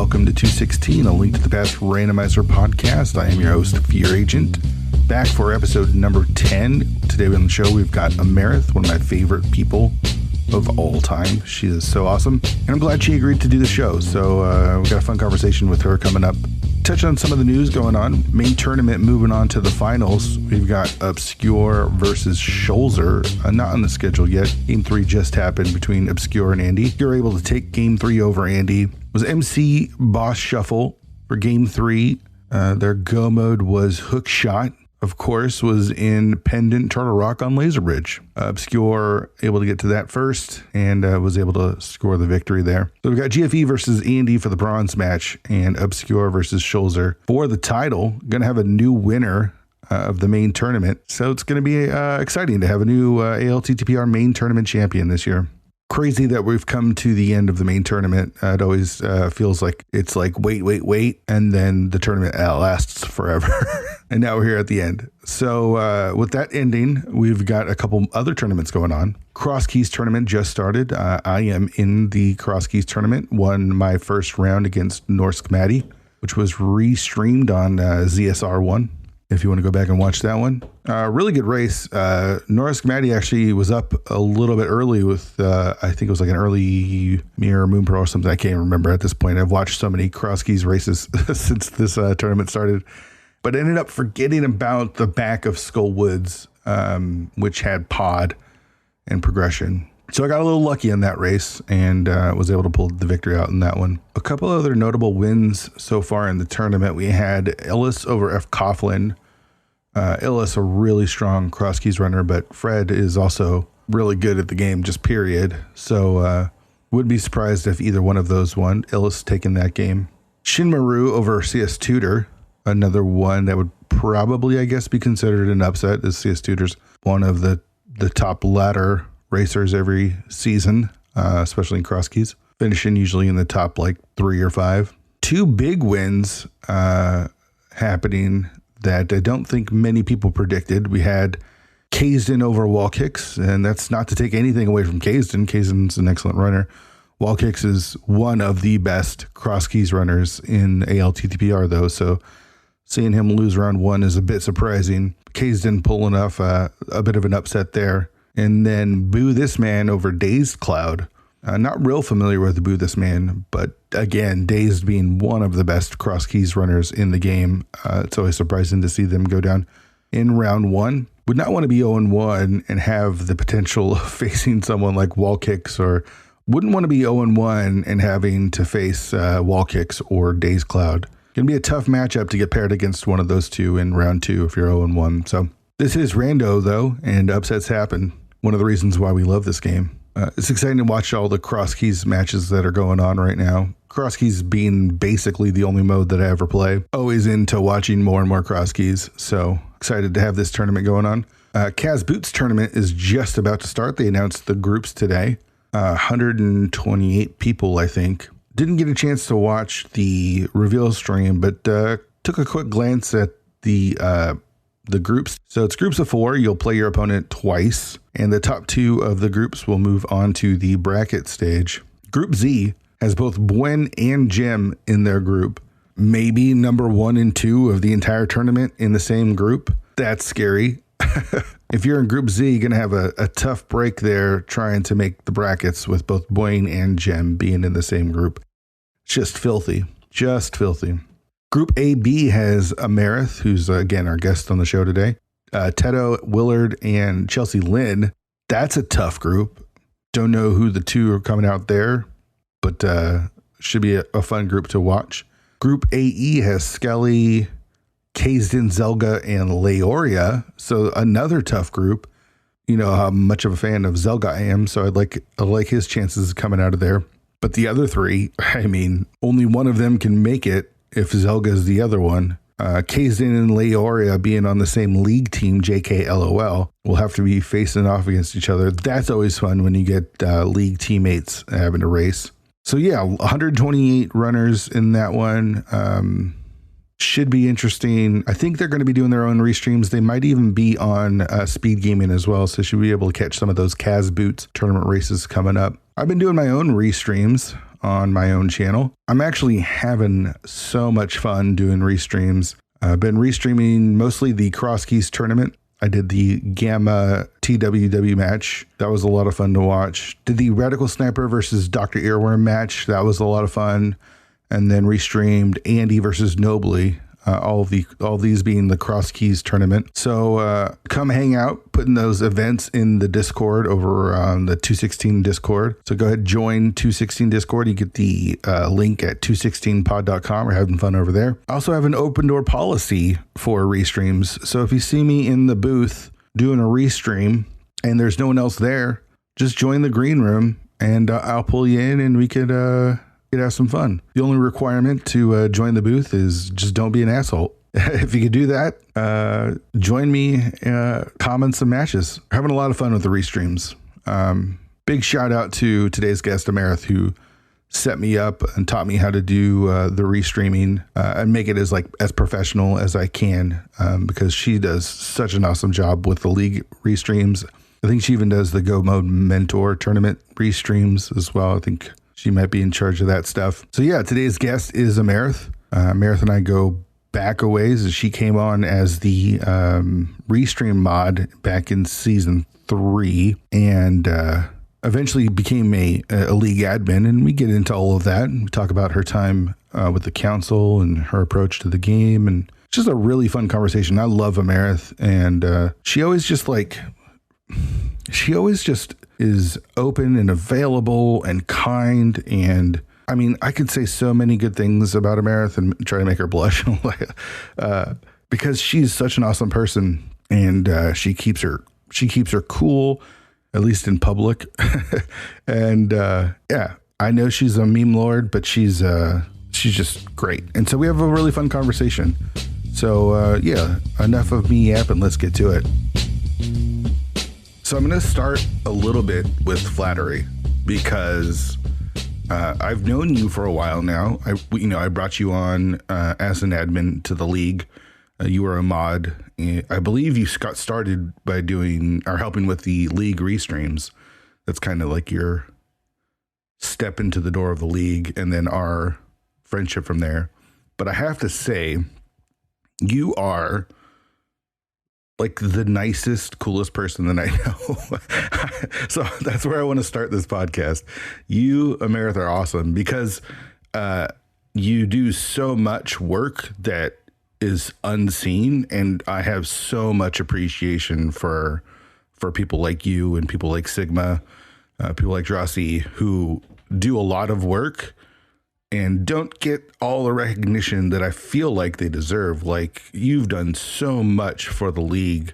welcome to 216, a Link to the Past randomizer podcast. I am your host, Fear Agent, back for episode number 10. Today on the show, we've got Amarith, one of my favorite people of all time. She is so awesome, and I'm glad she agreed to do the show. So we got a fun conversation with her coming up. Touch on some of the news going on. Main tournament moving on to the finals. We've got Obscure versus Scholzer. Not on the schedule yet. Game 3 just happened between Obscure and Andy. You're able to take Game 3 over Andy. It was MC Boss Shuffle for Game 3. Their go mode was Hook Shot. Of course, was in Pendant Turtle Rock on Laser Bridge. Obscure able to get to that first and was able to score the victory there. So we've got GFE versus Andy for the bronze match and Obscure versus Scholzer for the title. Going to have a new winner of the main tournament. So it's going to be exciting to have a new ALTTPR main tournament champion this year. Crazy that we've come to the end of the main tournament. It always feels like it's like wait, and then the tournament lasts forever. And now we're here at the end. So with that ending, we've got a couple other tournaments going on. Cross Keys tournament just started. I am in the Cross Keys tournament. Won my first round against Norsk Maddie, which was restreamed on ZSR1. If you want to go back and watch that one. Really good race. Norsk Maddie actually was up a little bit early with, I think it was like an early Mirror Moon Pro or something. I can't remember at this point. I've watched so many Cross Keys races since this tournament started. But ended up forgetting about the back of Skull Woods, which had pod and progression. So I got a little lucky in that race and was able to pull the victory out in that one. A couple other notable wins so far in the tournament. We had Ellis over F. Coughlin. Ellis, a really strong Cross Keys runner, but Fred is also really good at the game, just period. So would be surprised if either one of those won. Ellis taking that game. Shinmaru over CS Tudor. Another one that would probably, I guess, be considered an upset, as CS Tudor's one of the top ladder racers every season, especially in Cross Keys, finishing usually in the top like 3 or 5. Two big wins happening that I don't think many people predicted. We had Kaysden over Wall Kicks, and that's not to take anything away from Kaysden. Kaysden's an excellent runner. Wall Kicks is one of the best Cross Keys runners in ALTTPR, though, so seeing him lose round 1 is a bit surprising. Kaysden pulling off a bit of an upset there. And then Boo This Man over Dazed Cloud. Not real familiar with Boo This Man, but again, Dazed being one of the best Cross Keys runners in the game. It's always surprising to see them go down in round 1. Would not want to be 0-1 and have the potential of facing someone like Wall Kicks, or wouldn't want to be 0-1 and having to face Wall Kicks or Dazed Cloud. Going to be a tough matchup to get paired against one of those two in round 2 if you're 0-1. So this is rando though, and upsets happen. One of the reasons why we love this game. It's exciting to watch all the Cross Keys matches that are going on right now. Cross Keys being basically the only mode that I ever play. Always into watching more and more Cross Keys. So excited to have this tournament going on. Kaz Boots tournament is just about to start. They announced the groups today. 128 people, I think. Didn't get a chance to watch the reveal stream, but took a quick glance at the groups. So it's groups of 4. You'll play your opponent twice, and the top 2 of the groups will move on to the bracket stage. Group Z has both Buen and Jim in their group. Maybe number 1 and 2 of the entire tournament in the same group. That's scary. If you're in Group Z, you're going to have a tough break there trying to make the brackets with both Buen and Jim being in the same group. Just filthy. Just filthy. Group AB has Amarith, who's, again, our guest on the show today. Teto, Willard, and Chelsea Lynn. That's a tough group. Don't know who the two are coming out there, but should be a fun group to watch. Group AE has Skelly, Kaysden, Zelga, and Leoria. So another tough group. You know how much of a fan of Zelga I am, so I like his chances coming out of there. But the other 3, I mean, only one of them can make it if Zelga is the other one. Kaysden and Leoria being on the same league team, JKLOL, will have to be facing off against each other. That's always fun when you get league teammates having to race. So yeah, 128 runners in that one. Should be interesting. I think they're going to be doing their own restreams. They might even be on Speed Gaming as well, so should be able to catch some of those Kaz Boots tournament races coming up. I've been doing my own restreams on my own channel. I'm actually having so much fun doing restreams. I've been restreaming mostly the Cross Keys tournament. I did the Gamma TWW match. That was a lot of fun to watch. Did the Radical Sniper versus Dr. Earworm match. That was a lot of fun. And then restreamed Andy versus Nobly. All these being the Cross Keys tournament. So come hang out, putting those events in the Discord over on the 216 Discord. So go ahead, join 216 Discord. You get the link at 216pod.com. We're having fun over there. I also have an open door policy for restreams. So if you see me in the booth doing a restream and there's no one else there, just join the green room and I'll pull you in and we could have some fun. The only requirement to join the booth is just don't be an asshole. If you could do that, join me, comment some matches. Having a lot of fun with the restreams. Big shout out to today's guest, Amarith, who set me up and taught me how to do the restreaming and make it as professional as I can, because she does such an awesome job with the league restreams. I think she even does the GMP Mentor Tournament restreams as well. I think she might be in charge of that stuff. So yeah, today's guest is Amarith. Amarith and I go back a ways. She came on as the restream mod back in season 3 and eventually became a league admin. And we get into all of that. And we talk about her time with the council and her approach to the game. And it's just a really fun conversation. I love Amarith. And she always just is open and available and kind. And I mean, I could say so many good things about Amarith and try to make her blush because she's such an awesome person, and she keeps her cool, at least in public. And yeah, I know she's a meme lord, but she's just great. And so we have a really fun conversation. So yeah, enough of me yapping. Let's get to it. So I'm going to start a little bit with flattery because I've known you for a while now. I brought you on as an admin to the league. You were a mod. I believe you got started by doing or helping with the league restreams. That's kind of like your step into the door of the league, and then our friendship from there. But I have to say, you are like the nicest, coolest person that I know. So that's where I want to start this podcast. You, Amarith, are awesome because you do so much work that is unseen. And I have so much appreciation for people like you and people like Sigma, people like Drossi, who do a lot of work and don't get all the recognition that I feel like they deserve. Like, you've done so much for the league.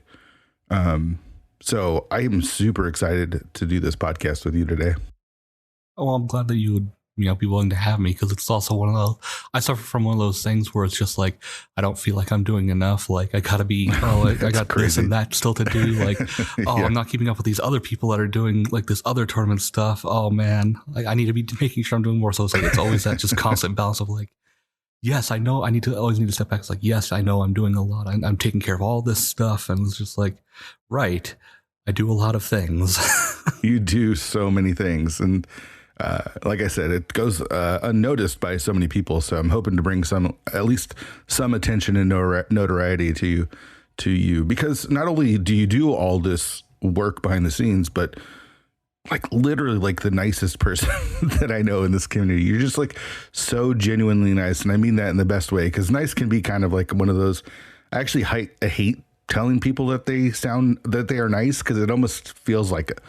So I am super excited to do this podcast with you today. Oh, I'm glad that you would, be willing to have me, because it's also one of those, I suffer from one of those things where it's just like, I don't feel like I'm doing enough. Like, I gotta be, I got crazy. This and that still to do. Like, yeah. I'm not keeping up with these other people that are doing like this other tournament stuff. Oh man, like I need to be making sure I'm doing more. So it's like, it's always that just constant balance of like, yes, I know I always need to step back. It's like, yes, I know I'm doing a lot. I'm taking care of all this stuff. And it's just like, right, I do a lot of things. You do so many things. And like I said, it goes unnoticed by so many people. So I'm hoping to bring at least some attention and notoriety to you, because not only do you do all this work behind the scenes, but like literally like the nicest person that I know in this community. You're just like so genuinely nice. And I mean that in the best way, because nice can be kind of like one of those, I actually hate telling people that they are nice, because it almost feels like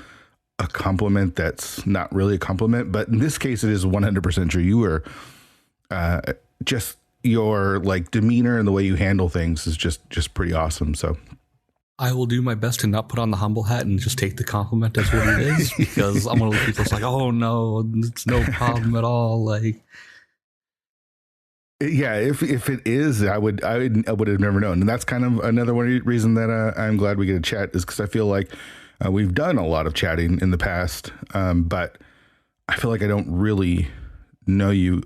a compliment that's not really a compliment. But in this case, it is 100% true. You are just, your like demeanor and the way you handle things is just pretty awesome. So I will do my best to not put on the humble hat and just take the compliment as what it is, because I'm one of those people that's like, oh no, it's no problem at all. Like, yeah, if it is, I would have never known. And that's kind of another reason that I'm glad we get to chat, is because I feel like we've done a lot of chatting in the past, but I feel like I don't really know you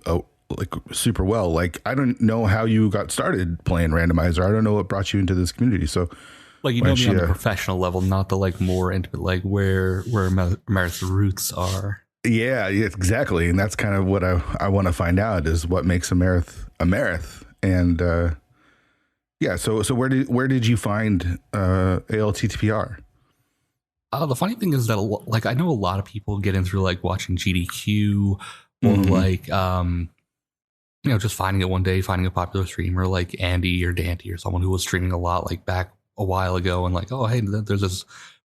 like super well. Like, I don't know how you got started playing randomizer. I don't know what brought you into this community. So like, you know me on the professional level, not the like more intimate, like where Amarith's roots are. Yeah, exactly. And that's kind of what I want to find out is what makes Amarith Amarith. And yeah, so where did you find ALTTPR? The funny thing is that like I know a lot of people get in through like watching GDQ or like just finding it one day, finding a popular streamer like Andy or Dante or someone who was streaming a lot like back a while ago and like, oh hey, there's this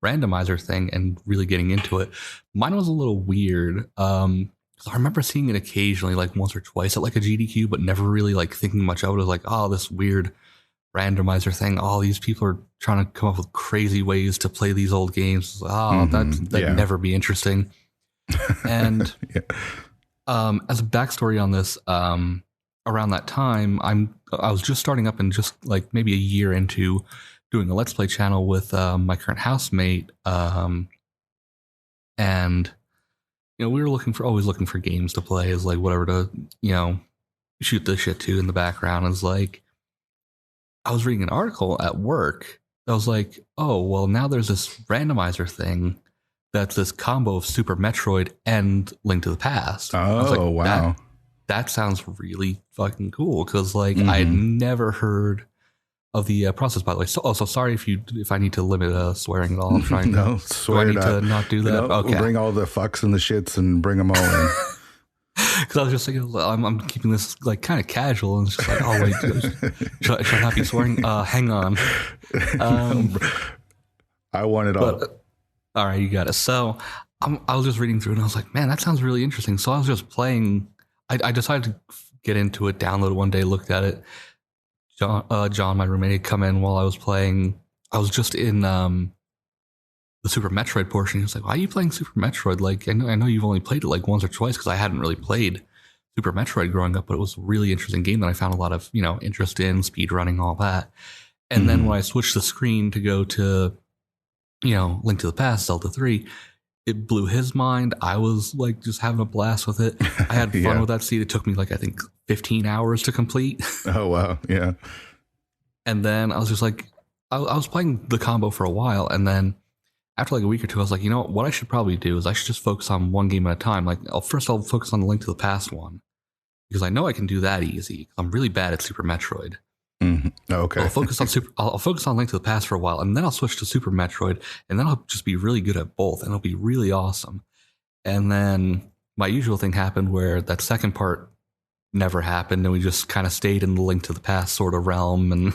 randomizer thing and really getting into it. Mine was a little weird. I remember seeing it occasionally, like once or twice at like a GDQ, but never really like thinking much of it. It was like, oh, this weird randomizer thing. All these people are trying to come up with crazy ways to play these old games. Oh, that'd never be interesting. And as a backstory on this, around that time, I was just starting up and just like maybe a year into doing a Let's Play channel with my current housemate, and we were always looking for games to play as like whatever to shoot the shit to in the background. Is like I was reading an article at work that was like, oh well, now there's this randomizer thing that's this combo of Super Metroid and Link to the Past. Oh, like, wow. That sounds really fucking cool because like I had never heard of the process, by the way. So sorry if I need to limit swearing at all. I'm trying no, to not do that. Okay. We'll bring all the fucks and the shits and bring them all in. Because I was just thinking, I'm keeping this like kind of casual, and it's just like, oh wait, should I not be swearing? Hang on. I want it all. All right, you got it. So I was just reading through, and I was like, man, that sounds really interesting. So I was just playing. I decided to get into it, download it one day, looked at it. John, my roommate, had come in while I was playing. I was just in the Super Metroid portion. He was like, why are you playing Super Metroid? Like, I know you've only played it like once or twice, because I hadn't really played Super Metroid growing up, but it was a really interesting game that I found a lot of, interest in, speed running, all that. And then when I switched the screen to go to, Link to the Past, Zelda 3, it blew his mind. I was like just having a blast with it. I had fun with that seed. It took me like, I think 15 hours to complete. Oh, wow. Yeah. And then I was just like, I was playing the combo for a while. And then after like a week or two, I was like, what I should probably do is I should just focus on one game at a time. Like I'll focus on the Link to the Past one, because I know I can do that easy. I'm really bad at Super Metroid. Okay. I'll focus on Link to the Past for a while, and then I'll switch to Super Metroid, and then I'll just be really good at both, and it'll be really awesome. And then my usual thing happened where that second part never happened, and we just kind of stayed in the Link to the Past sort of realm, and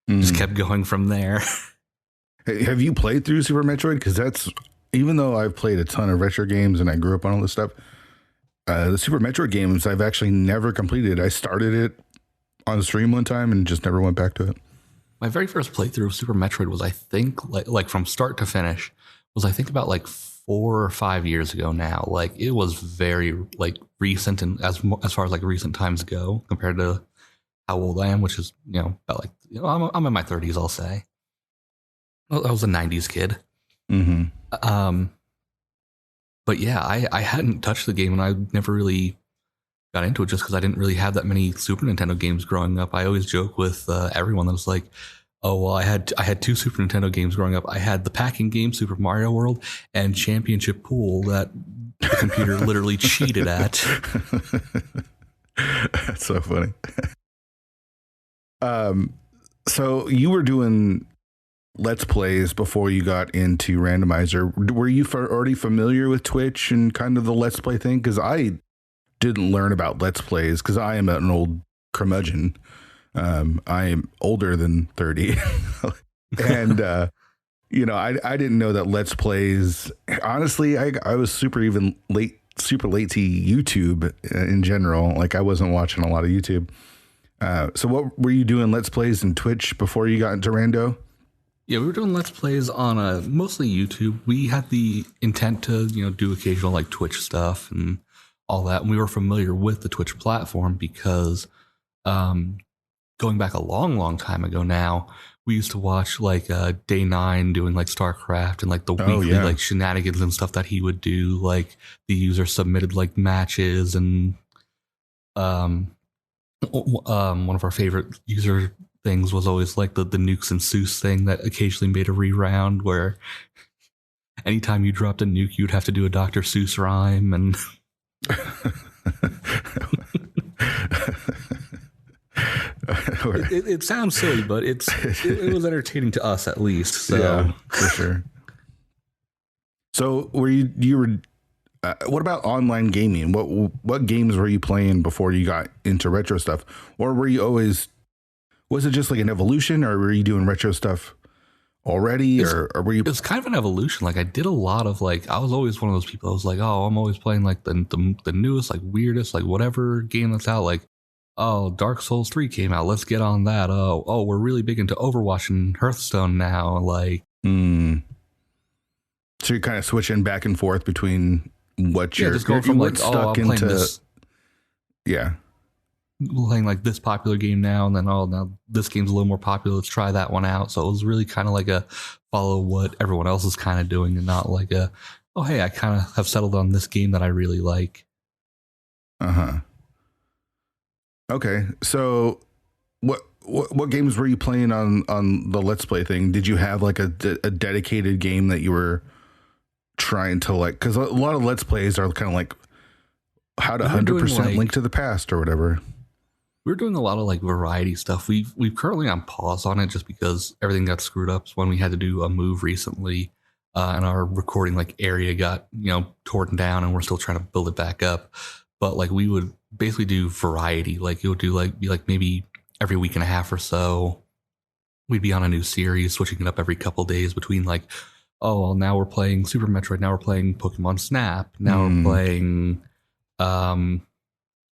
just kept going from there. Have you played through Super Metroid? Because that's, even though I've played a ton of retro games and I grew up on all this stuff, the Super Metroid games I've actually never completed. I started it on stream one time and just never went back to it. My very first playthrough of Super Metroid was, I think, like from start to finish, was I think about like 4 or 5 years ago now. Like it was very like recent, and as far as like recent times go compared to how old I am, which is about like I'm in my 30s, I'll say. Well, I was a 90s kid. But yeah, I hadn't touched the game, and I never really got into it just because I didn't really have that many Super Nintendo games growing up. I always joke with everyone that was like, oh, well, I had 2 Super Nintendo games growing up. I had the Pac-Man game, Super Mario World, and Championship Pool that the computer literally cheated at. That's so funny. So you were doing Let's Plays before you got into Randomizer. Were you already familiar with Twitch and kind of the Let's Play thing? Because I didn't learn about Let's Plays because I am an old curmudgeon. I am older than 30. And, I didn't know that Let's Plays, honestly, I was super late to YouTube in general. Like I wasn't watching a lot of YouTube. So what were you doing Let's Plays and Twitch before you got into Rando? Yeah, we were doing Let's Plays on mostly YouTube. We had the intent to, do occasional like Twitch stuff and all that. And we were familiar with the Twitch platform because going back a long, long time ago now, we used to watch like Day 9 doing like StarCraft and like the weekly like shenanigans and stuff that he would do. Like the user submitted like matches, and one of our favorite user things was always like the Nukes and Seuss thing that occasionally made a re-round where anytime you dropped a nuke, you'd have to do a Dr. Seuss rhyme. And it sounds silly, but it was entertaining to us at least. So. Yeah, for sure. So what about online gaming? What games were you playing before you got into retro stuff? Or were you always, was it just like an evolution, or were you doing retro stuff already? Or were you? It's kind of an evolution. Like I did a lot of I was always one of those people. I was like, oh, I'm always playing like the newest, like weirdest, like whatever game that's out. Like, oh, Dark Souls 3 came out. Let's get on that. Oh, we're really big into Overwatch and Hearthstone now. Like, So you're kind of switching back and forth between what you're just going from like, stuck into. This, playing like this popular game now, and then now this game's a little more popular. Let's try that one out. So it was really kind of like a follow what everyone else is kind of doing, and not like oh hey, I kind of have settled on this game that I really like. Okay, so what games were you playing on the Let's Play thing? Did you have like a dedicated game that you were trying to like? Because a lot of Let's Plays are kind of like how to 100% Link to the Past or whatever. We're doing a lot of like variety stuff. We've currently on pause on it just because everything got screwed up when we had to do a move recently, and our recording like area got torn down, and we're still trying to build it back up. But like we would basically do variety. Like it would be like maybe every week and a half or so, we'd be on a new series, switching it up every couple of days between like, oh, well, now we're playing Super Metroid, now we're playing Pokemon Snap, now we're playing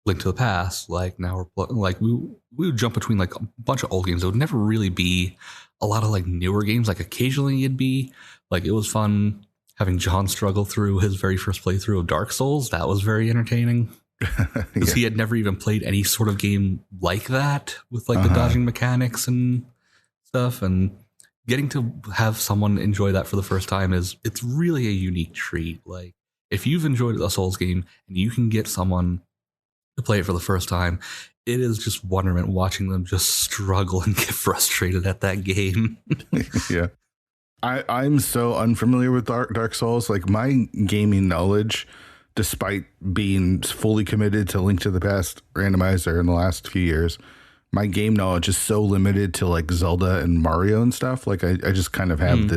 Link to the Past. Like now we would jump between like a bunch of old games. It would never really be a lot of like newer games. Like occasionally it'd be like, it was fun having John struggle through his very first playthrough of Dark Souls. That was very entertaining. Because he had never even played any sort of game like that with like the dodging mechanics and stuff, and getting to have someone enjoy that for the first time it's really a unique treat. Like if you've enjoyed a Souls game and you can get someone to play it for the first time, it is just wonderment watching them just struggle and get frustrated at that game. Yeah. I'm so unfamiliar with Dark Souls. Like my gaming knowledge, despite being fully committed to Link to the Past randomizer in the last few years, my game knowledge is so limited to like Zelda and Mario and stuff. Like I just kind of have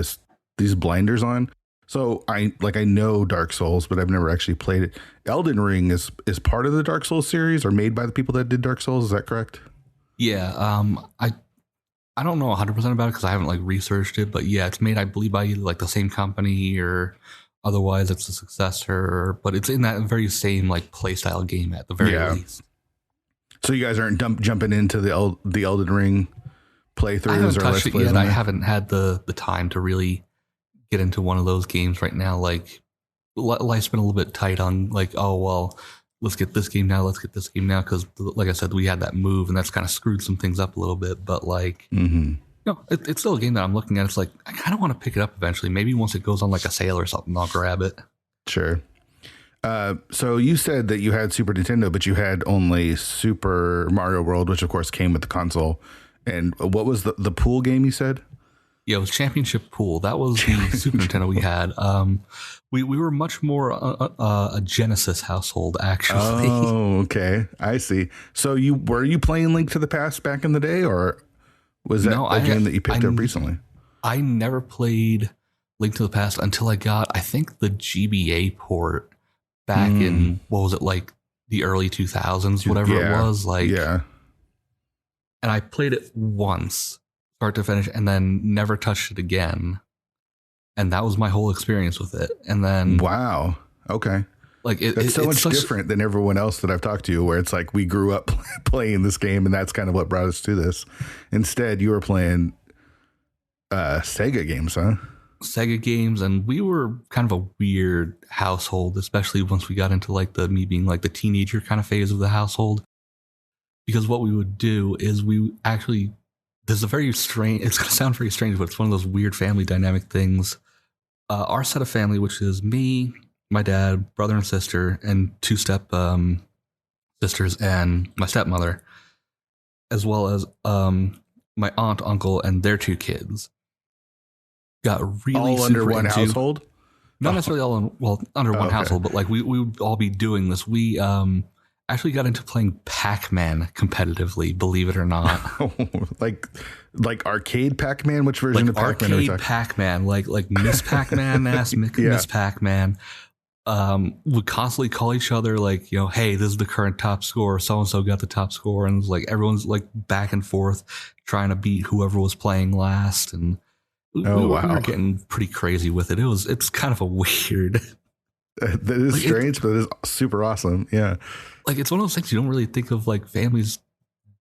these blinders on. So I know Dark Souls, but I've never actually played it. Elden Ring is part of the Dark Souls series, or made by the people that did Dark Souls. Is that correct? Yeah. I don't know 100% about it because I haven't like researched it, but yeah, it's made, I believe, by either like the same company or otherwise it's a successor, but it's in that very same like playstyle game at the very least. So you guys aren't jumping into the Elden Ring playthroughs? I haven't or touched it yet. I haven't had the time to really get into one of those games right now. Like life's been a little bit tight on like, oh well, let's get this game now. Let's get this game now. Because like I said, we had that move, and that's kind of screwed some things up a little bit. But like, it's still a game that I'm looking at. It's like, I kind of want to pick it up eventually. Maybe once it goes on like a sale or something, I'll grab it. Sure. So you said that you had Super Nintendo, but you had only Super Mario World, which of course came with the console. And what was the pool game you said? Yeah, it was Championship Pool. That was the Super Nintendo we had. We were much more a Genesis household, actually. Oh, okay. I see. So were you playing Link to the Past back in the day, or was that a game that you picked up recently? I never played Link to the Past until I got, I think, the GBA port back in, what was it, like the early 2000s, whatever it was. Like, yeah. And I played it once, start to finish, and then never touched it again. And that was my whole experience with it. And then, wow, okay, like it's so much different than everyone else that I've talked to, where it's like we grew up playing this game, and that's kind of what brought us to this. Instead, you were playing Sega games, huh? Sega games, and we were kind of a weird household, especially once we got into like me being like the teenager kind of phase of the household. Because what we would do is we actually, there's a very strange, it's going to sound very strange, but it's one of those weird family dynamic things. Our set of family, which is me, my dad, brother and sister, and two step sisters, and my stepmother, as well as my aunt, uncle, and their two kids, got really all under one household. Not necessarily all under one household, but like we would all be doing this. We actually got into playing Pac-Man competitively, believe it or not. like arcade Pac-Man? Which version of Pac-Man? Arcade Pac-Man, like Miss Pac-Man, Miss Pac-Man. Would constantly call each other like, hey, this is the current top score. So-and-so got the top score. And it was like everyone's like back and forth trying to beat whoever was playing last. And we were getting pretty crazy with it. It's kind of a weird. That is strange, but it is super awesome. Yeah. Like it's one of those things you don't really think of like families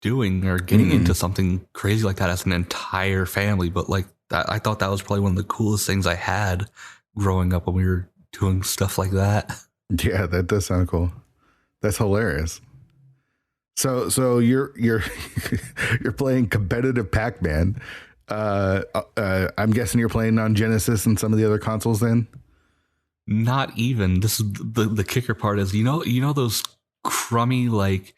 doing or getting into something crazy like that as an entire family. But like that, I thought that was probably one of the coolest things I had growing up when we were doing stuff like that. Yeah, that does sound cool. That's hilarious. So you're you're playing competitive Pac-Man. I'm guessing you're playing on Genesis and some of the other consoles then? Not even. This is the kicker part is, those crummy, like,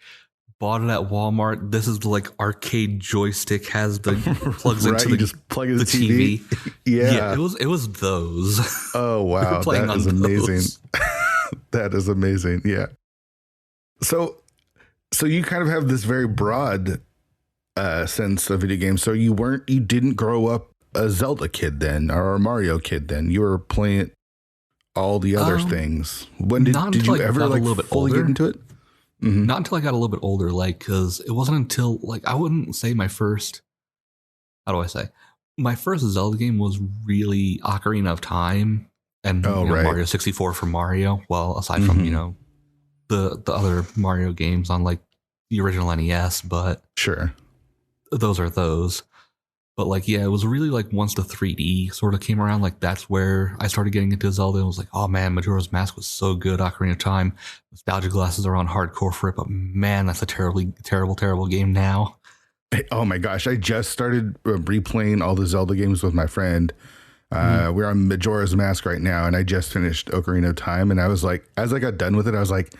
bought it at Walmart. This is like arcade joystick has the plugs into just plug in the TV. Yeah, it was those. Oh wow, that is amazing. That is amazing. Yeah. So you kind of have this very broad sense of video games. So you didn't grow up a Zelda kid then, or a Mario kid then. You were playing all the other things. When did you ever like fully get into it? Mm-hmm. Not until I got a little bit older, like, because it wasn't until, like, I wouldn't say my first Zelda game was really Ocarina of Time and Mario 64 for Mario. Well, aside from, the other Mario games on, like, the original NES, but sure, those are those. But, like, yeah, it was really, like, once the 3D sort of came around, like, that's where I started getting into Zelda. It was like, oh, man, Majora's Mask was so good. Ocarina of Time. Nostalgia glasses are on hardcore for it. But, man, that's a terrible game now. Oh, my gosh. I just started replaying all the Zelda games with my friend. We're on Majora's Mask right now, and I just finished Ocarina of Time. And I was like, as I got done with it, I was like,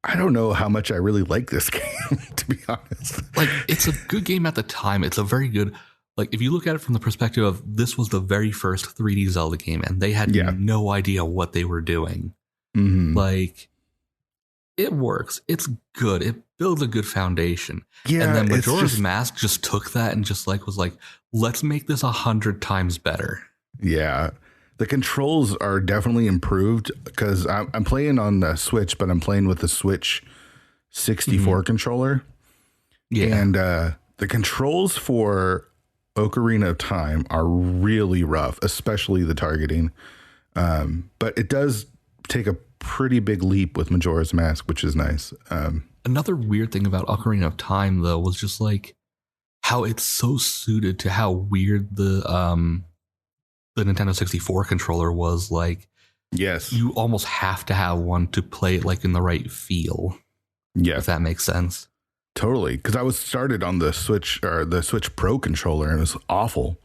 I don't know how much I really like this game, to be honest. Like, it's a good game at the time. It's a very good... Like, if you look at it from the perspective of this was the very first 3D Zelda game and they had no idea what they were doing. Mm-hmm. Like, it works. It's good. It builds a good foundation. Yeah, and then Majora's Mask just took that and just like was like, let's make this 100 times better. Yeah. The controls are definitely improved because I'm playing on the Switch, but I'm playing with the Switch 64 controller. Yeah. And the controls for Ocarina of Time are really rough, especially the targeting. But it does take a pretty big leap with Majora's Mask, which is nice. Another weird thing about Ocarina of Time, though, was just like how it's so suited to how weird the Nintendo 64 controller was. Like, yes, you almost have to have one to play it like in the right feel. Yeah, if that makes sense. Totally, because I was started on the Switch or the Switch Pro controller, and it was awful.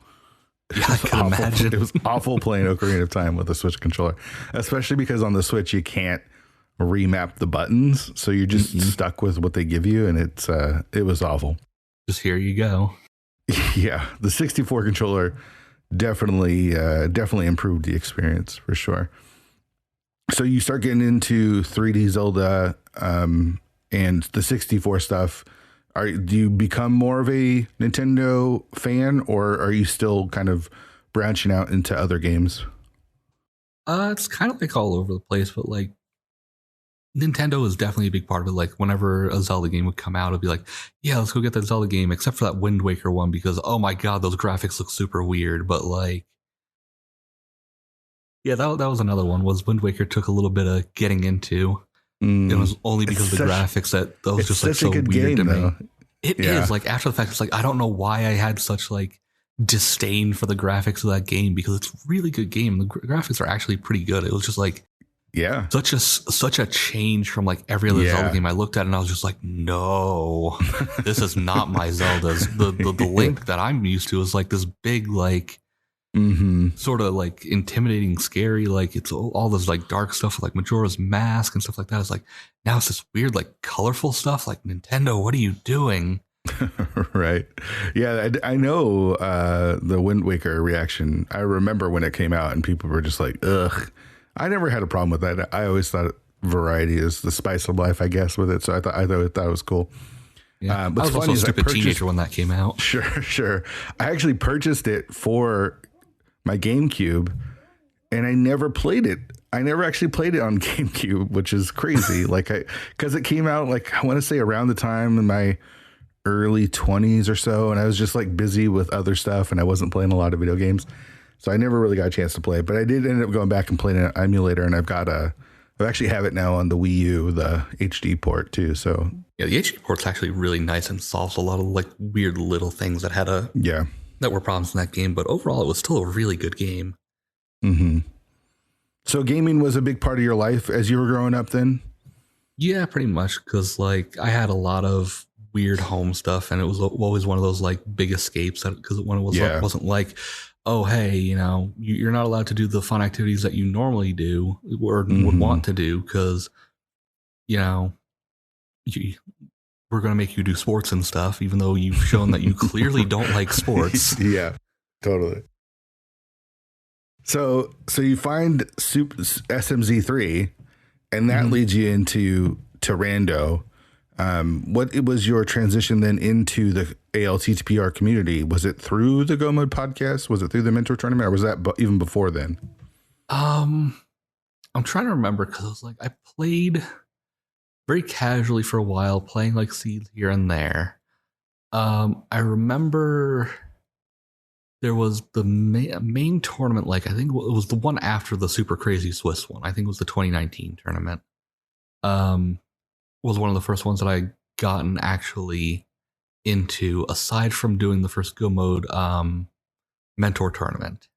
Yeah, I can imagine. It was awful playing Ocarina of Time with the Switch controller, especially because on the Switch you can't remap the buttons, so you're just stuck with what they give you, and it was awful. Just here you go. Yeah, the 64 controller definitely improved the experience for sure. So you start getting into 3D Zelda. And the 64 stuff, do you become more of a Nintendo fan, or are you still kind of branching out into other games? It's kind of like all over the place, but like Nintendo is definitely a big part of it. Like whenever a Zelda game would come out, it'd be like, yeah, let's go get that Zelda game, except for that Wind Waker one, because oh my god, those graphics look super weird. But like, yeah, that was another one. Was Wind Waker took a little bit of getting into. It was only because of the graphics that was just like so weird game, to me. It is like after the fact, it's like I don't know why I had such like disdain for the graphics of that game, because it's a really good game. The graphics are actually pretty good. It was just like such a change from like every other Zelda game I looked at, and I was just like, no, this is not my Zelda's. The Link that I'm used to is like this big like. Sort of like intimidating, scary, like it's all this like dark stuff with like Majora's Mask and stuff like that. It's like now it's this weird like colorful stuff. Like, Nintendo, what are you doing? Right. Yeah, I know the Wind Waker reaction. I remember when it came out and people were just like, ugh. I never had a problem with that. I always thought variety is the spice of life, I guess, with it. So I thought it was cool. Yeah, I was also a stupid teenager when that came out. Sure. I actually purchased it for my GameCube, and I never played it. I never actually played it on GameCube, which is crazy. Because it came out, like, I want to say around the time in my early 20s or so, and I was just like busy with other stuff, and I wasn't playing a lot of video games, so I never really got a chance to play it. But I did end up going back and playing an emulator, and I actually have it now on the Wii U, the HD port too. So yeah, the HD port's actually really nice and solves a lot of like weird little things that had that were problems in that game. But overall, it was still a really good game. Mm-hmm. So gaming was a big part of your life as you were growing up then? Yeah, pretty much. Because like I had a lot of weird home stuff, and it was always one of those like big escapes. Because when it was wasn't like, oh, hey, you're not allowed to do the fun activities that you normally do or would want to do because, we're going to make you do sports and stuff, even though you've shown that you clearly don't like sports. Yeah, totally. So you find SMZ3, and that leads you into Rando. What was your transition then into the ALTTPR community? Was it through the Go Mode podcast? Was it through the Mentor Tournament, or was that even before then? I'm trying to remember, because I was like, I played very casually for a while, playing like seeds here and there. I remember there was the main tournament, like I think it was the one after the super crazy Swiss one. I think it was the 2019 tournament. Was one of the first ones that I gotten actually into, aside from doing the first Go Mode mentor tournament.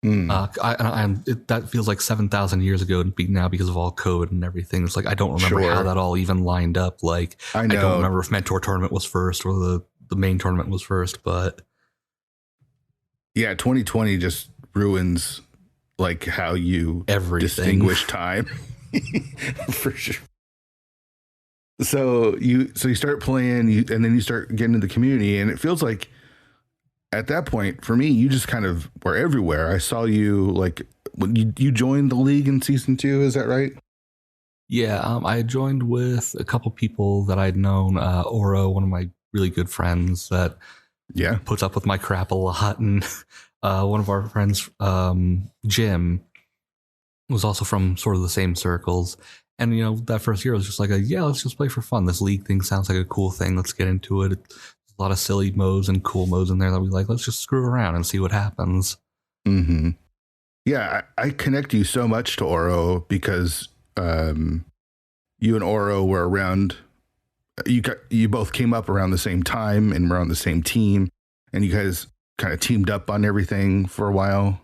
That feels like 7,000 years ago now because of all code and everything. It's like I don't remember how that all even lined up. Like I don't remember if mentor tournament was first or the main tournament was first, but yeah, 2020 just ruins like how you distinguish time. For sure. So you start playing, and then you start getting into the community, and it feels like at that point for me, you just kind of were everywhere. I saw you like when you joined the league in season 2. Is that right? Yeah, I joined with a couple people that I'd known. Oro, one of my really good friends that puts up with my crap a lot, and one of our friends, Jim, was also from sort of the same circles. And, that first year was just like, let's just play for fun. This league thing sounds like a cool thing. Let's get into it. There's a lot of silly modes and cool modes in there that we like. Let's just screw around and see what happens. Mm-hmm. Yeah, I connect you so much to Oro because you and Oro were around. You both came up around the same time and were on the same team. And you guys kind of teamed up on everything for a while.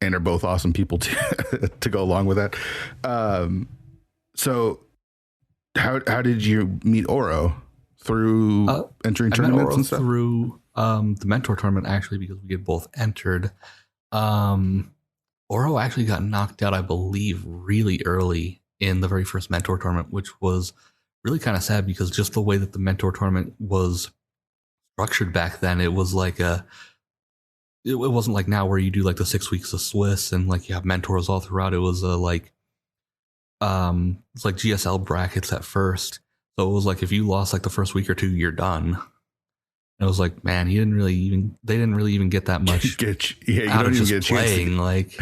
And are both awesome people to go along with that. So how did you meet Oro? Through entering tournaments and stuff? Through the mentor tournament, actually, because we had both entered. Oro actually got knocked out, I believe, really early in the very first mentor tournament, which was really kind of sad because just the way that the mentor tournament was structured back then, it was like it wasn't like now where you do like the 6 weeks of Swiss and like you have mentors all throughout. It was it's like GSL brackets at first. So it was like if you lost like the first week or two, you're done. And it was like, man, they didn't really even get that much out of just playing. Like,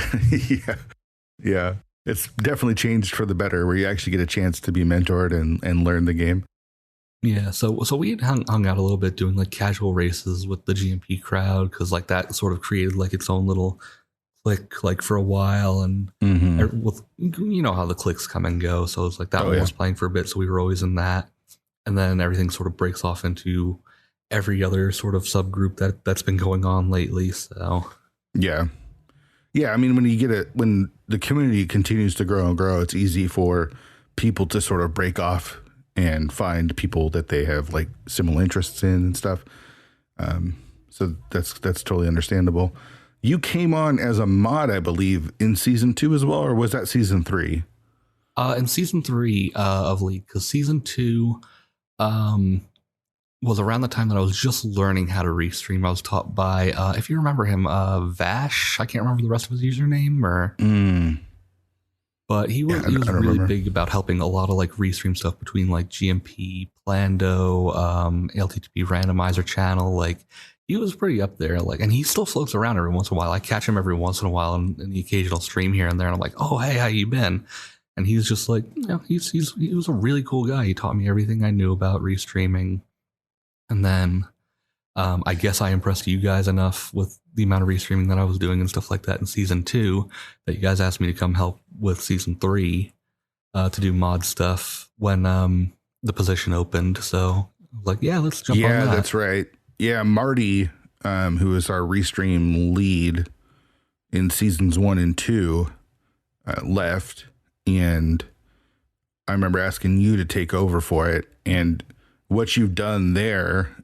yeah, it's definitely changed for the better, where you actually get a chance to be mentored and learn the game. Yeah, so we had hung out a little bit doing like casual races with the GMP crowd, because like that sort of created like its own little clique like for a while, and with how the cliques come and go. So it's like that one was playing for a bit, so we were always in that, and then everything sort of breaks off into every other sort of subgroup that's been going on lately. So yeah. I mean, when the community continues to grow and grow, it's easy for people to sort of break off and find people that they have like similar interests in and stuff. So that's totally understandable. You came on as a mod, I believe, in season 2 as well, or was that season 3? In season 3 of League, because season 2, was around the time that I was just learning how to restream. I was taught by, if you remember him, Vash. I can't remember the rest of his username, but he was really big about helping a lot of like restream stuff between like GMP, Plando, ALTTP randomizer channel. Like he was pretty up there. Like, and he still floats around every once in a while. I catch him every once in a while in the occasional stream here and there. And I'm like, oh, hey, how you been? And he's just like, you know, he was a really cool guy. He taught me everything I knew about restreaming. And then I guess I impressed you guys enough with the amount of restreaming that I was doing and stuff like that in season 2 that you guys asked me to come help with season 3 to do mod stuff when the position opened. So like, yeah, let's jump on that. Yeah, that's right. Yeah, Marty, who is our restream lead in seasons 1 and 2, left. And I remember asking you to take over for it. And what you've done there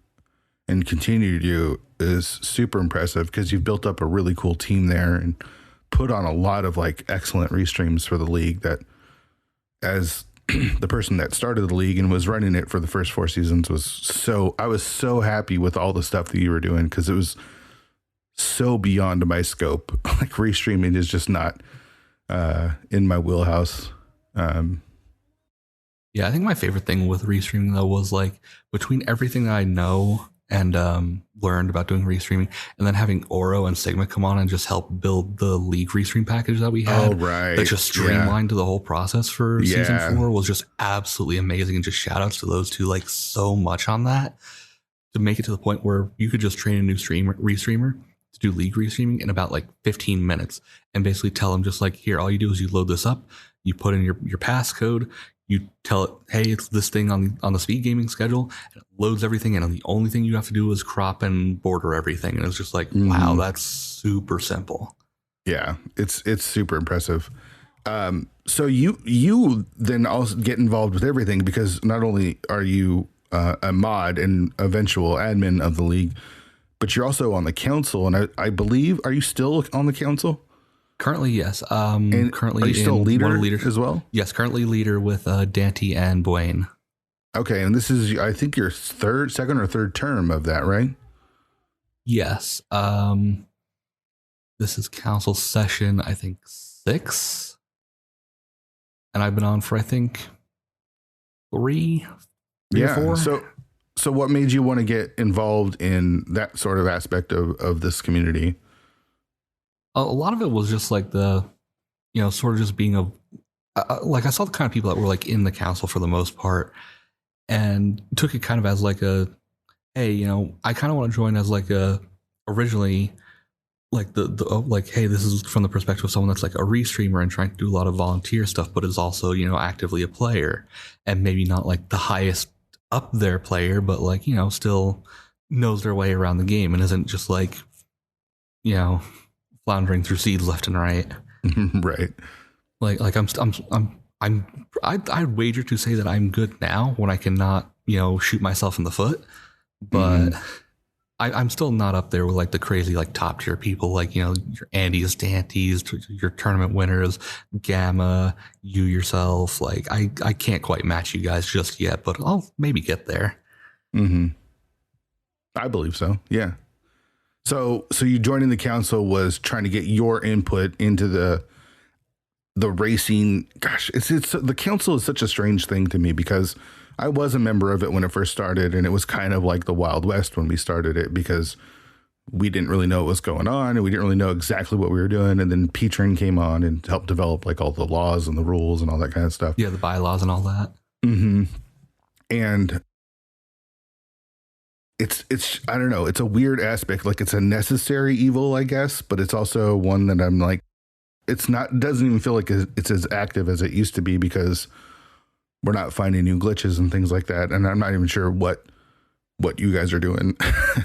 and continue to do is super impressive because you've built up a really cool team there and put on a lot of like excellent restreams for the league that, as the person that started the league and was running it for the first 4 seasons, I was so happy with all the stuff that you were doing because it was so beyond my scope. Like restreaming is just not in my wheelhouse. Yeah, I think my favorite thing with restreaming though was like between everything that I know and learned about doing restreaming, and then having Oro and Sigma come on and just help build the league restream package that we had. Oh, right. That just streamlined the whole process for season 4 was just absolutely amazing. And just shout outs to those two like so much on that to make it to the point where you could just train a new restreamer to do league restreaming in about like 15 minutes and basically tell them just like, here, all you do is you load this up, you put in your passcode, you tell it, hey, it's this thing on the speed gaming schedule, and it loads everything in, and the only thing you have to do is crop and border everything. And it's just like, wow, that's super simple. Yeah, it's super impressive. So you then also get involved with everything because not only are you a mod and eventual admin of the league, but you're also on the council. And I believe, are you still on the council? Currently, yes. And currently, are you still leader as well? Yes, currently leader with Dante and Boyne. Okay, and this is, I think, your second or third term of that, right? Yes. This is council session, I think 6, and I've been on for I think 3 or 4. So what made you want to get involved in that sort of aspect of this community? A lot of it was just like the, you know, sort of just being like I saw the kind of people that were like in the council for the most part, and took it kind of as like a, hey, you know, I kind of want to join as like a originally like the like, hey, this is from the perspective of someone that's like a restreamer and trying to do a lot of volunteer stuff, but is also, you know, actively a player and maybe not like the highest up there player, but like, you know, still knows their way around the game and isn't just like, you know, floundering through seeds left and right. Right. Like I'd wager to say that I'm good now when I cannot, you know, shoot myself in the foot, but I'm still not up there with like the crazy, like top tier people, like, you know, your Andes, Dantes, your tournament winners, Gamma, you yourself. Like I can't quite match you guys just yet, but I'll maybe get there. I believe so. Yeah. So you joining the council was trying to get your input into the racing. Gosh, it's the council is such a strange thing to me because I was a member of it when it first started, and it was kind of like the Wild West when we started it because we didn't really know what was going on and we didn't really know exactly what we were doing. And then Petrin came on and helped develop like all the laws and the rules and all that kind of stuff. Yeah, the bylaws and all that. And it's I don't know, it's a weird aspect. Like it's a necessary evil, I guess, but it's also one that I'm like, doesn't even feel like it's as active as it used to be because we're not finding new glitches and things like that. And I'm not even sure what you guys are doing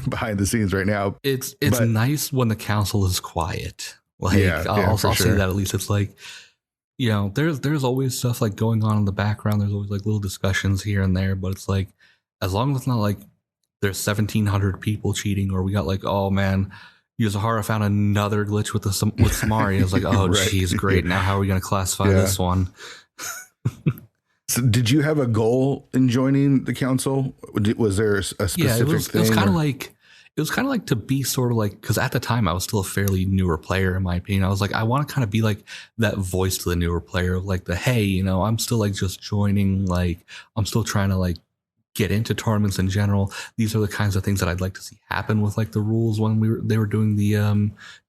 behind the scenes right now. It's nice when the council is quiet. Like I'll say that at least. It's like, you know, there's always stuff like going on in the background. There's always like little discussions here and there, but it's like, as long as it's not like there's 1,700 people cheating, or we got like, oh man, Yuzahara found another glitch with Samari. I was like, oh geez, great. Now how are we going to classify this one? So did you have a goal in joining the council? Was there a specific thing? It was kind of like to be sort of like, because at the time I was still a fairly newer player in my opinion. I was like, I want to kind of be like that voice to the newer player, like hey, I'm still like just joining, like I'm still trying to like get into tournaments in general. These are the kinds of things that I'd like to see happen with like the rules when they were doing the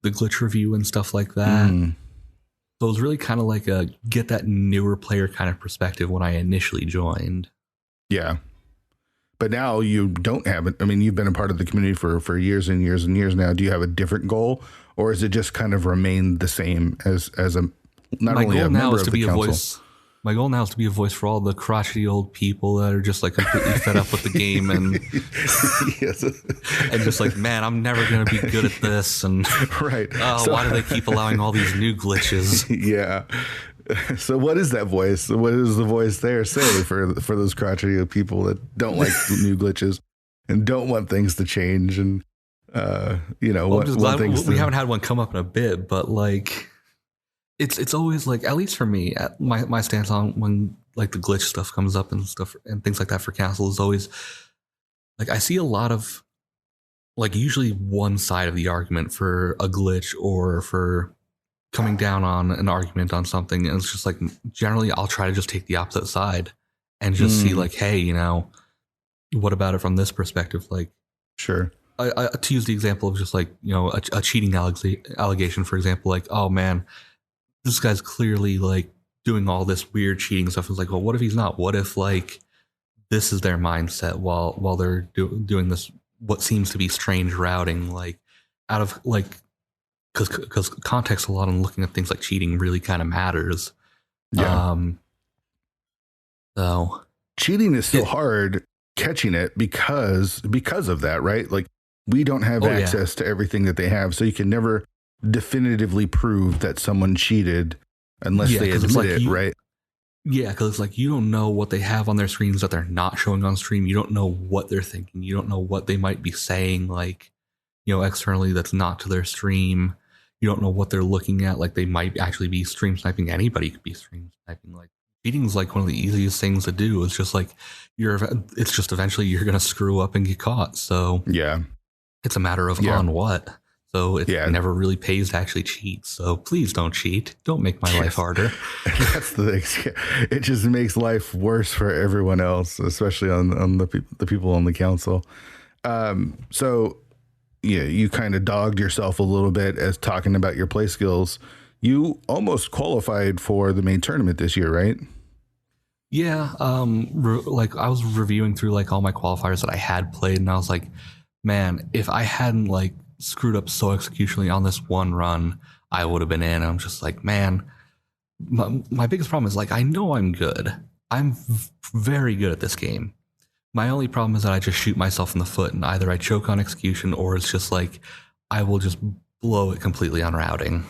glitch review and stuff like that. So it was really kind of like a get that newer player kind of perspective when I initially joined. Yeah. But now you don't have it. I mean, you've been a part of the community for years and years and years now. Do you have a different goal, or is it just kind of remained the same as a not only a member of the council? My goal now is to be a voice for all the crotchety old people that are just like completely fed up with the game and and just like, man, I'm never going to be good at this. And right. Why do they keep allowing all these new glitches? Yeah. So what is that voice? What does the voice there say for those crotchety people that don't like new glitches and don't want things to change? And, we haven't had one come up in a bit, but like, it's always like, at least for me, at my stance on when like the glitch stuff comes up and stuff and things like that for council is always like, I see a lot of like usually one side of the argument for a glitch or for coming down on an argument on something. And it's just like, generally I'll try to just take the opposite side and just see like, hey, what about it from this perspective? Like, sure. To use the example of just like, a cheating allegation, for example, like, oh man, this guy's clearly like doing all this weird cheating stuff. It's like, well, what if he's not? What if like this is their mindset while they're doing this, what seems to be strange routing, like out of like, because context a lot on looking at things like cheating really kind of matters. Yeah. So cheating is so hard catching it because of that, right? Like we don't have access to everything that they have, so you can never definitively prove that someone cheated unless they admit it, right? Yeah, because it's like you don't know what they have on their screens that they're not showing on stream. You don't know what they're thinking. You don't know what they might be saying, like, externally that's not to their stream. You don't know what they're looking at. Like they might actually be stream sniping. Anybody could be stream sniping. Like cheating is like one of the easiest things to do. It's just like it's just eventually you're gonna screw up and get caught. So yeah, it's a matter of on what. So it never really pays to actually cheat. So please don't cheat. Don't make my life harder. That's the thing. It just makes life worse for everyone else, especially on the people on the council. So yeah, you kind of dogged yourself a little bit as talking about your play skills. You almost qualified for the main tournament this year, right? Yeah. Like I was reviewing through like all my qualifiers that I had played, and I was like, man, if I hadn't like screwed up so executionally on this one run, I would have been in. I'm just like, man, my biggest problem is like, I know I'm good. I'm very good at this game. My only problem is that I just shoot myself in the foot, and either I choke on execution or it's just like, I will just blow it completely on routing.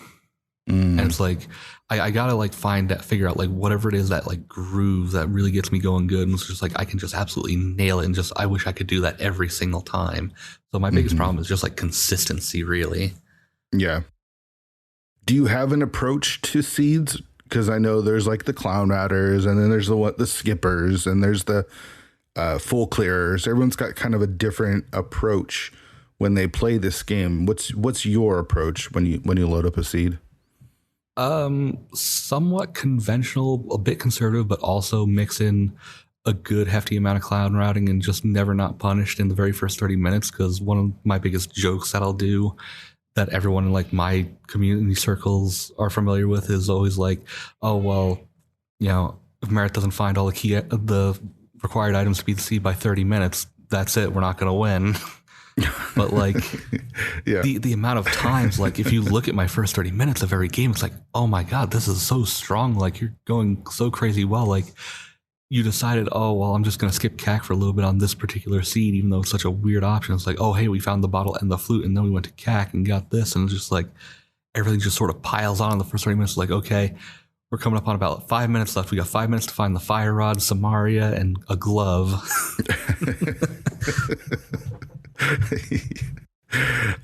And it's like, I gotta like figure out like whatever it is that like groove that really gets me going good. And it's just like, I can just absolutely nail it. And just, I wish I could do that every single time. So my biggest problem is just like consistency, really. Yeah. Do you have an approach to seeds? Because I know there's like the clown routers, and then there's the skippers, and there's the full clearers. Everyone's got kind of a different approach when they play this game. What's your approach when you load up a seed? Somewhat conventional, a bit conservative, but also mix in a good hefty amount of clown routing and just never not punished in the very first 30 minutes. Because one of my biggest jokes that I'll do that everyone in like my community circles are familiar with is always like, oh, well, if Amarith doesn't find all the required items to be the seed by 30 minutes, that's it. We're not going to win. But like the amount of times, like if you look at my first 30 minutes of every game, it's like, oh my God, this is so strong. Like you're going so crazy well. Like you decided, oh, well, I'm just going to skip CAC for a little bit on this particular seed, even though it's such a weird option. It's like, oh, hey, we found the bottle and the flute, and then we went to CAC and got this. And it's just like everything just sort of piles on in the first 30 minutes. Like, okay, we're coming up on about 5 minutes left. We got 5 minutes to find the fire rod, Samaria, and a glove.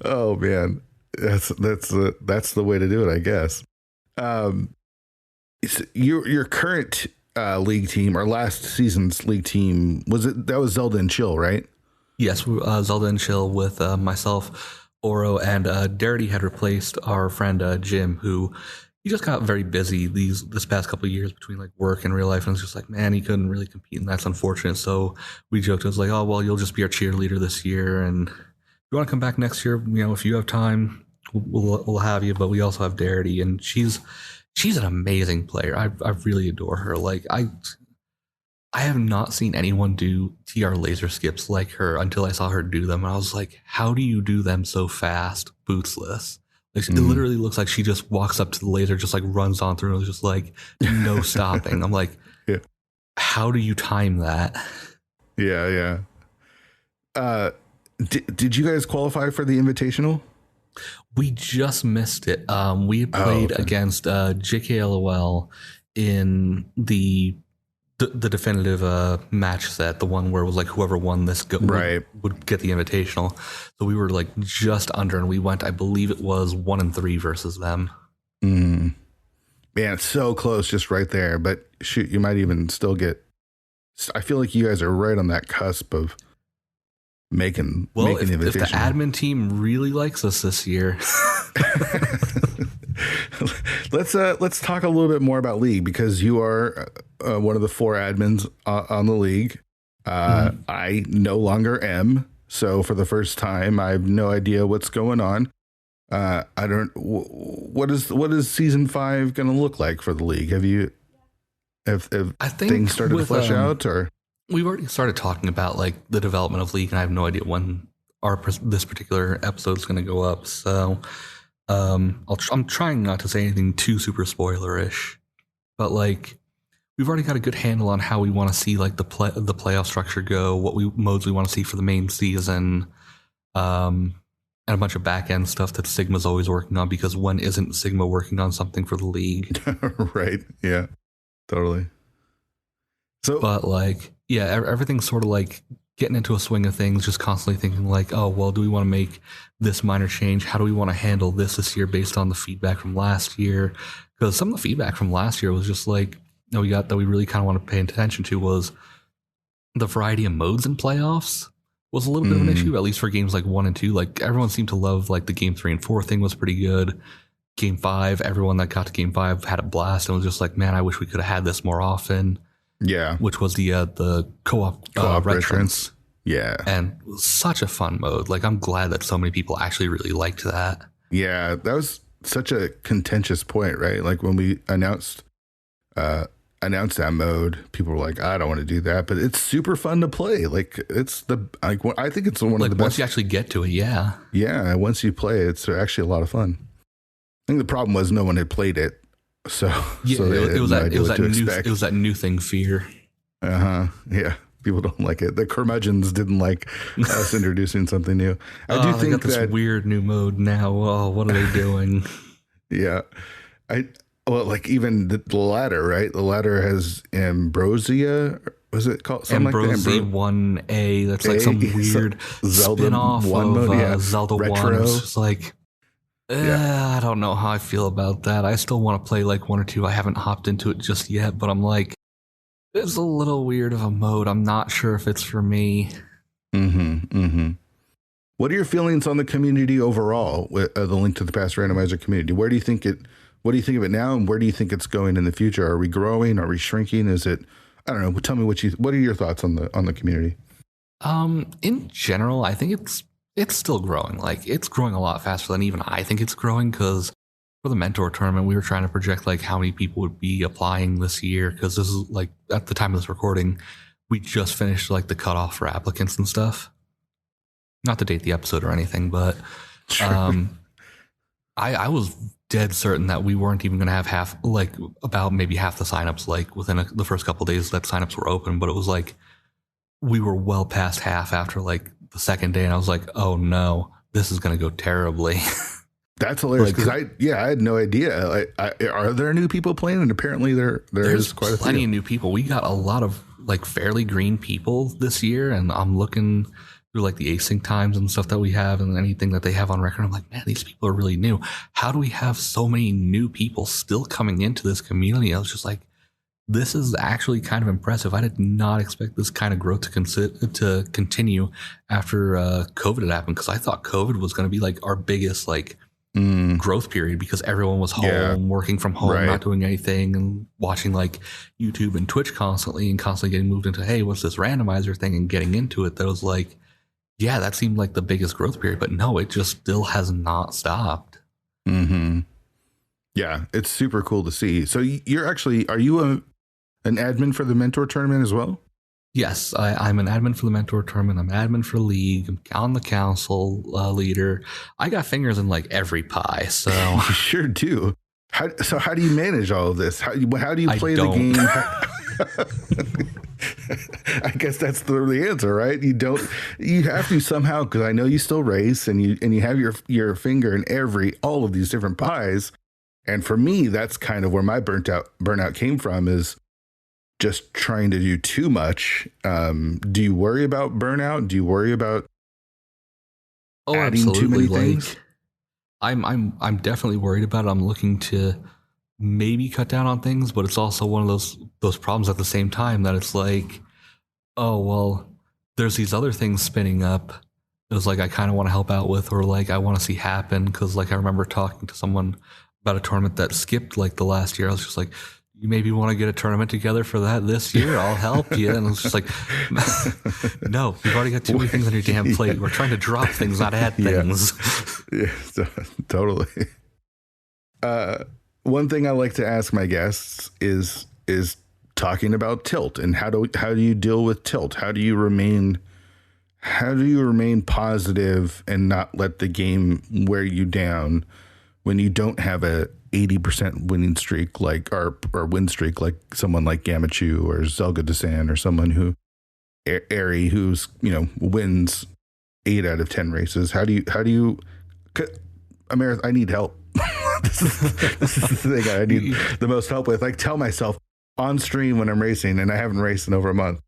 Oh man, that's the way to do it, I guess. Your current league team, or last season's league team, that was Zelda and Chill, right? Yes, Zelda and Chill with myself, Oro, and Darity had replaced our friend Jim, who he just got very busy this past couple of years between like work and real life, and it's just like, man, he couldn't really compete, and that's unfortunate. So we joked, it was like, oh well, you'll just be our cheerleader this year, and if you want to come back next year, if you have time, we'll have you. But we also have Darity, and she's an amazing player. I really adore her. Like I have not seen anyone do TR laser skips like her until I saw her do them. And I was like, how do you do them so fast, bootsless? Like, it literally looks like she just walks up to the laser, just like runs on through, and just like no stopping. I'm like, yeah. How do you time that? Yeah. Did you guys qualify for the Invitational? We just missed it. We had played against JKLOL in the definitive match set, the one where it was like whoever won this would get the Invitational. So we were like just under, and we went, I believe it was 1-3 versus them. Man, it's so close, just right there. But shoot, you might even still get. I feel like you guys are right on that cusp of making the Invitational. If the admin team really likes us this year. Let's talk a little bit more about League, because you are one of the 4 admins on the League. I no longer am, so for the first time, I have no idea what's going on. I don't. What is season 5 going to look like for the League? Have I think things started to flesh out, or we've already started talking about like the development of League, and I have no idea when this particular episode is going to go up. So. I'm trying not to say anything too super spoilerish, but like we've already got a good handle on how we want to see like the playoff structure go, what modes we want to see for the main season, and a bunch of back end stuff that Sigma's always working on, because when isn't Sigma working on something for the League? Right. Yeah, totally. So, but like, yeah, everything's sort of like getting into a swing of things, just constantly thinking like, oh, well, do we want to make this minor change? How do we want to handle this year based on the feedback from last year? Because some of the feedback from last year was just like, we got that we really kind of want to pay attention to was the variety of modes in playoffs was a little bit of an issue, at least for games like 1 and 2. Like everyone seemed to love like the game 3 and 4 thing was pretty good. Game 5, everyone that got to game 5 had a blast and was just like, man, I wish we could have had this more often. Yeah, which was the co-op retrons. Yeah, and it was such a fun mode. Like I'm glad that so many people actually really liked that. Yeah, that was such a contentious point, right? Like when we announced that mode, people were like, I don't want to do that, but it's super fun to play. Like I think it's one of the best. Once you actually get to it, yeah, once you play, it's actually a lot of fun. I think the problem was no one had played it. So yeah, so it was that new thing, fear. Yeah, people don't like it. The curmudgeons didn't like us introducing something new. I do think this weird new mode now. Oh, what are they doing? Yeah, like even the ladder, right? The ladder has Ambrosia. Was it called something Ambrosia like that? 1A. That's like some weird Zelda spin-off of Zelda Retro. 1. It's just like. I don't know how I feel about that. I still want to play like 1 or 2. I haven't hopped into it just yet, but I'm like, it's a little weird of a mode. I'm not sure if it's for me. What are your feelings on the community overall? With the Link to the Past randomizer community, what do you think of it now, and where do you think it's going in the future? Are we growing? Are we shrinking? Is it? I don't know. Tell me what are your thoughts on the community? In general, I think it's still growing. Like it's growing a lot faster than even I think it's growing, because for the Mentor Tournament, we were trying to project like how many people would be applying this year, because this is like at the time of this recording, we just finished like the cutoff for applicants and stuff. Not to date the episode or anything, but I was dead certain that we weren't even going to have about maybe half the signups like within the first couple of days that signups were open, but it was like we were well past half after like the second day, and I was like, oh no, this is going to go terribly. That's hilarious, because I had no idea. Are there new people playing? And apparently there's quite plenty of new people. We got a lot of like fairly green people this year, and I'm looking through like the async times and stuff that we have and anything that they have on record. I'm like, man, these people are really new. How do we have so many new people still coming into this community? I was just like, this is actually kind of impressive. I did not expect this kind of growth to continue after COVID had happened, because I thought COVID was going to be like our biggest like growth period, because everyone was home, working from home, not doing anything, and watching like YouTube and Twitch constantly, and constantly getting moved into, hey, what's this randomizer thing, and getting into it. That was like, yeah, that seemed like the biggest growth period, but no, it just still has not stopped. Mm-hmm. Yeah, it's super cool to see. So you're actually, are you an admin for the Mentor Tournament as well? Yes, I'm an admin for the Mentor Tournament. I'm an admin for League. I'm on the council leader. I got fingers in like every pie. So you sure do. How do you manage all of this? How do you play the game? I guess that's the answer, right? You have to somehow, because I know you still race and you have your finger in all of these different pies. And for me, that's kind of where my burnout came from, is just trying to do too much. Do you worry about burnout? Do you worry about adding absolutely. Too many things? Like, I'm definitely worried about it. I'm looking to maybe cut down on things, but it's also one of those problems at the same time that it's like, oh, well, there's these other things spinning up. It was like I kind of want to help out with, or like I want to see happen, because like I remember talking to someone about a tournament that skipped like the last year. I was just like, you maybe want to get a tournament together for that this year? I'll help you. And it's just like, no, you've already got too many things on your damn plate. We're trying to drop things, not add things. Yeah, totally. One thing I like to ask my guests is talking about tilt, and how do you deal with tilt? How do you remain positive and not let the game wear you down when you don't have a 80% winning streak, like or win streak, like someone like Gamachu or Zelga Desan, or someone who Airy, who's wins 8 out of 10 races? How do you Amarith, I need help. This is the thing I need the most help with. Like, tell myself on stream when I'm racing, and I haven't raced in over a month,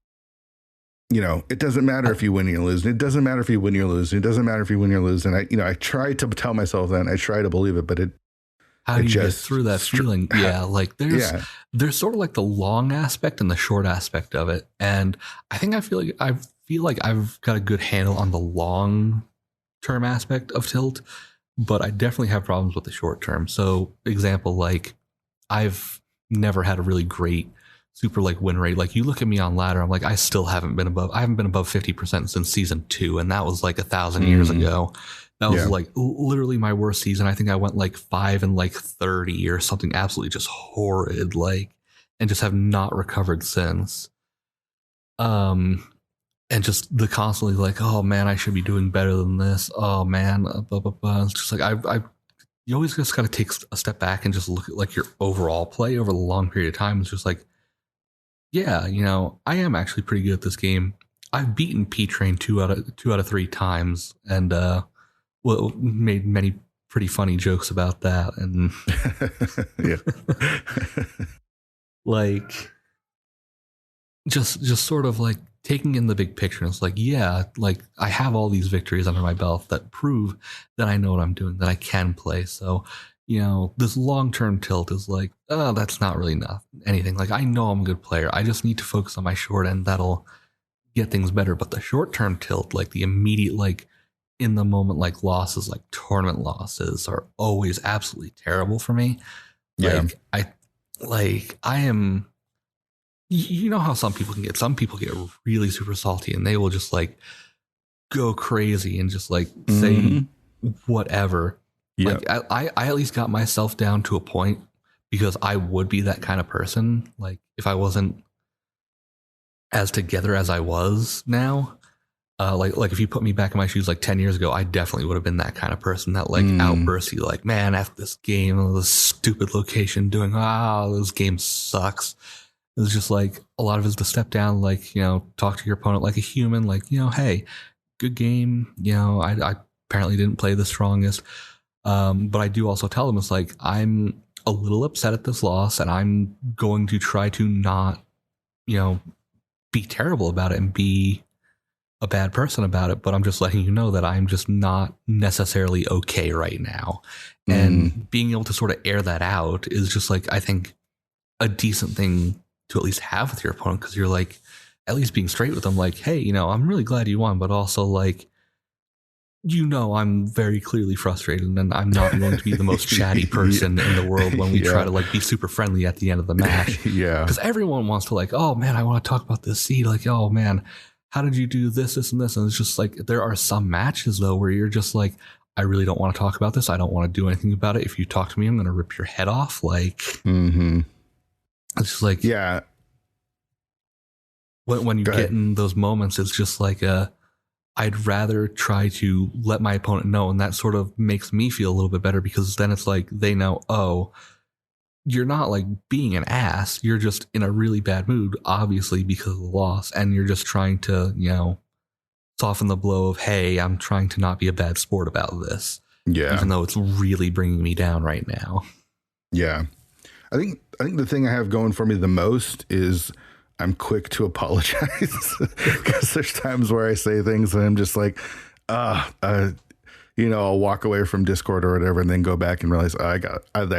it doesn't matter if you win or lose. It doesn't matter if you win or lose. It doesn't matter if you win or lose. And I try to tell myself that, and I try to believe it, but how do you get through that feeling? Yeah, like there's sort of like the long aspect and the short aspect of it. And I feel like I've got a good handle on the long term aspect of tilt, but I definitely have problems with the short term. So example, like I've never had a really great super like win rate. Like you look at me on ladder, I'm like, I haven't been above 50% since season 2. And that was like 1,000 years ago. That was like literally my worst season. I think I went like 5 and like 30 or something absolutely just horrid, like, and just have not recovered since. And just the constantly like, oh man, I should be doing better than this. Oh man, blah, blah, blah. It's just like, you always just got to take a step back and just look at like your overall play over the long period of time. It's just like, yeah, I am actually pretty good at this game. I've beaten P-Train 2 out of 3 times, and made many pretty funny jokes about that, and like just sort of like taking in the big picture. It's like, yeah, like I have all these victories under my belt that prove that I know what I'm doing, that I can play. So, this long-term tilt is like, oh, that's not really anything. Like, I know I'm a good player. I just need to focus on my short end. That'll get things better. But the short-term tilt, like the immediate, like in the moment, like losses, like tournament losses, are always absolutely terrible for me. Yeah. Like I am, how some people get really super salty, and they will just like go crazy and just like say whatever. Yeah. Like I at least got myself down to a point, because I would be that kind of person. Like if I wasn't as together as I was now, like if you put me back in my shoes like 10 years ago, I definitely would have been that kind of person that like outbursty, like, man, after this game, this stupid location doing, this game sucks. It was just like a lot of it is to step down, like, talk to your opponent like a human, like, hey, good game. I apparently didn't play the strongest. But I do also tell them, it's like, I'm a little upset at this loss, and I'm going to try to not, be terrible about it and be a bad person about it. But I'm just letting you know that I'm just not necessarily okay right now. And being able to sort of air that out is just like, I think, a decent thing to at least have with your opponent, because you're like at least being straight with them, like, hey, you know, I'm really glad you won, but also like, you know, I'm very clearly frustrated, and I'm not going to be the most chatty person in the world when we try to like be super friendly at the end of the match. Because everyone wants to like, oh man, I want to talk about this seed. Like, oh man, how did you do this, this, and this? And it's just like, there are some matches though where you're just like, I really don't want to talk about this. I don't want to do anything about it. If you talk to me, I'm going to rip your head off. Like, it's just like, when you get in those moments, it's just like, I'd rather try to let my opponent know, and that sort of makes me feel a little bit better, because then it's like they know, oh, you're not like being an ass. You're just in a really bad mood, obviously, because of the loss, and you're just trying to, you know, soften the blow of, hey, I'm trying to not be a bad sport about this. Yeah. Even though it's really bringing me down right now. Yeah. I think the thing I have going for me the most is I'm quick to apologize, because there's times where I say things and I'm just like, you know, I'll walk away from Discord or whatever and then go back and realize, I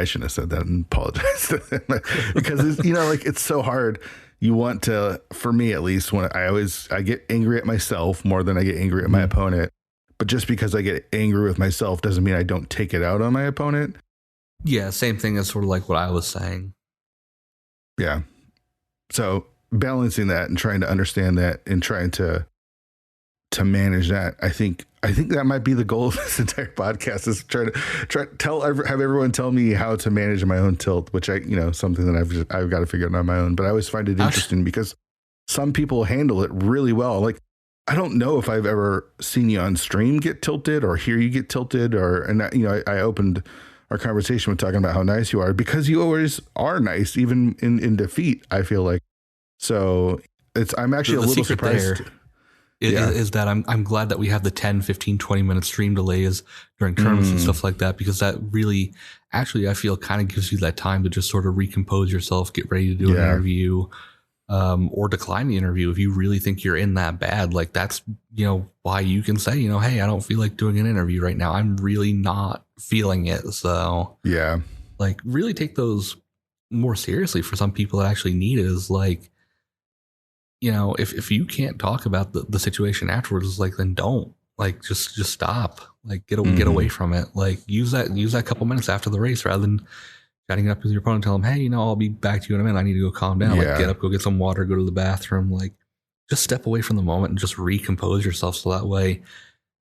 shouldn't have said that, and apologize to them. Because it's, you know, like, it's so hard. You want to, for me at least, when I get angry at myself more than I get angry at my opponent. But just because I get angry with myself doesn't mean I don't take it out on my opponent. Yeah, same thing as sort of like what I was saying. Yeah. So balancing that and trying to understand that and trying to manage that, I think that might be the goal of this entire podcast, is try to have everyone tell me how to manage my own tilt, which something that I've got to figure out on my own. But I always find it interesting because some people handle it really well. Like, I don't know if I've ever seen you on stream get tilted or hear you get tilted, I opened our conversation with talking about how nice you are, because you always are nice, even in defeat, I feel like. So I'm actually a little surprised. Is that I'm glad that we have the 10, 15, 20 minute stream delays during tournaments and stuff like that, because that really, actually, I feel kind of gives you that time to just sort of recompose yourself, get ready to do an interview, or decline the interview if you really think you're in that bad. Like, that's, why you can say, hey, I don't feel like doing an interview right now. I'm really not feeling it. So yeah, like, really take those more seriously. For some people that actually need it, is like, if you can't talk about the situation afterwards, it's like, then don't, like, just stop, like, get away from it. Like, use that couple minutes after the race, rather than chatting up with your opponent, tell them, hey, I'll be back to you in a minute. I need to go calm down. Like, get up, go get some water, go to the bathroom. Like, just step away from the moment and just recompose yourself. So that way,